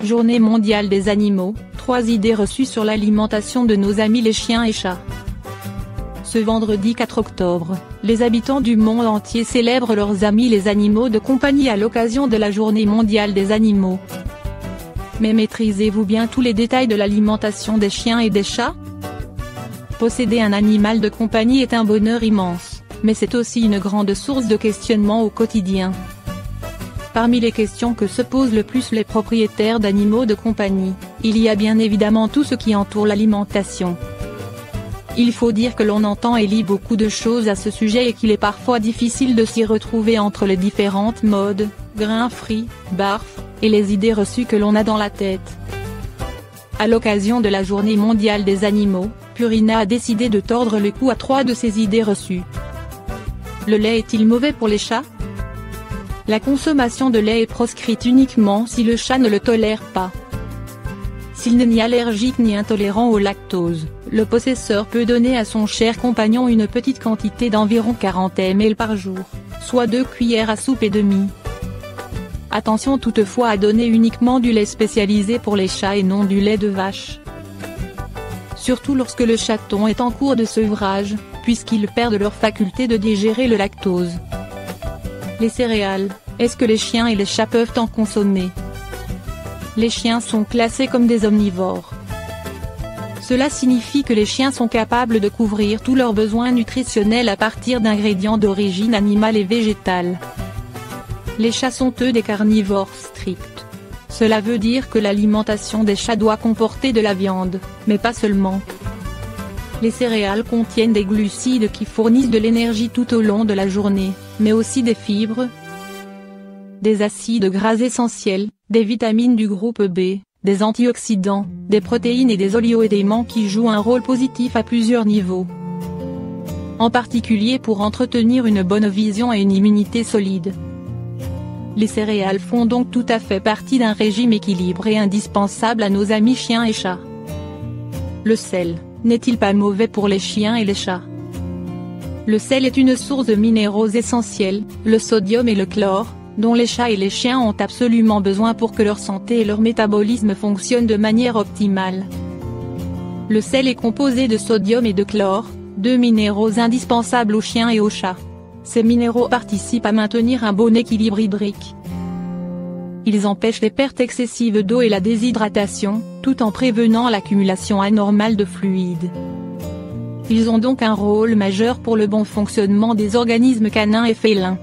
Journée mondiale des animaux, 3 idées reçues sur l'alimentation de nos amis les chiens et chats. Ce vendredi 4 octobre, les habitants du monde entier célèbrent leurs amis les animaux de compagnie à l'occasion de la Journée mondiale des animaux. Mais maîtrisez-vous bien tous les détails de l'alimentation des chiens et des chats? Posséder un animal de compagnie est un bonheur immense, mais c'est aussi une grande source de questionnement au quotidien. Parmi les questions que se posent le plus les propriétaires d'animaux de compagnie, il y a bien évidemment tout ce qui entoure l'alimentation. Il faut dire que l'on entend et lit beaucoup de choses à ce sujet et qu'il est parfois difficile de s'y retrouver entre les différentes modes, grains frits, barf, et les idées reçues que l'on a dans la tête. À l'occasion de la Journée mondiale des animaux, Purina a décidé de tordre le cou à 3 de ces idées reçues. Le lait est-il mauvais pour les chats? La consommation de lait est proscrite uniquement si le chat ne le tolère pas. S'il n'est ni allergique ni intolérant au lactose, le possesseur peut donner à son cher compagnon une petite quantité d'environ 40 ml par jour, soit 2 cuillères à soupe et demie. Attention toutefois à donner uniquement du lait spécialisé pour les chats et non du lait de vache. Surtout lorsque le chaton est en cours de sevrage, puisqu'ils perdent leur faculté de digérer le lactose. Les céréales, est-ce que les chiens et les chats peuvent en consommer? Les chiens sont classés comme des omnivores. Cela signifie que les chiens sont capables de couvrir tous leurs besoins nutritionnels à partir d'ingrédients d'origine animale et végétale. Les chats sont eux des carnivores stricts. Cela veut dire que l'alimentation des chats doit comporter de la viande, mais pas seulement. Les céréales contiennent des glucides qui fournissent de l'énergie tout au long de la journée, mais aussi des fibres, des acides gras essentiels, des vitamines du groupe B, des antioxydants, des protéines et des oligo-éléments qui jouent un rôle positif à plusieurs niveaux. En particulier pour entretenir une bonne vision et une immunité solide. Les céréales font donc tout à fait partie d'un régime équilibré indispensable à nos amis chiens et chats. Le sel, n'est-il pas mauvais pour les chiens et les chats? Le sel est une source de minéraux essentiels, le sodium et le chlore, dont les chats et les chiens ont absolument besoin pour que leur santé et leur métabolisme fonctionnent de manière optimale. Le sel est composé de sodium et de chlore, 2 minéraux indispensables aux chiens et aux chats. Ces minéraux participent à maintenir un bon équilibre hydrique. Ils empêchent les pertes excessives d'eau et la déshydratation, tout en prévenant l'accumulation anormale de fluides. Ils ont donc un rôle majeur pour le bon fonctionnement des organismes canins et félins.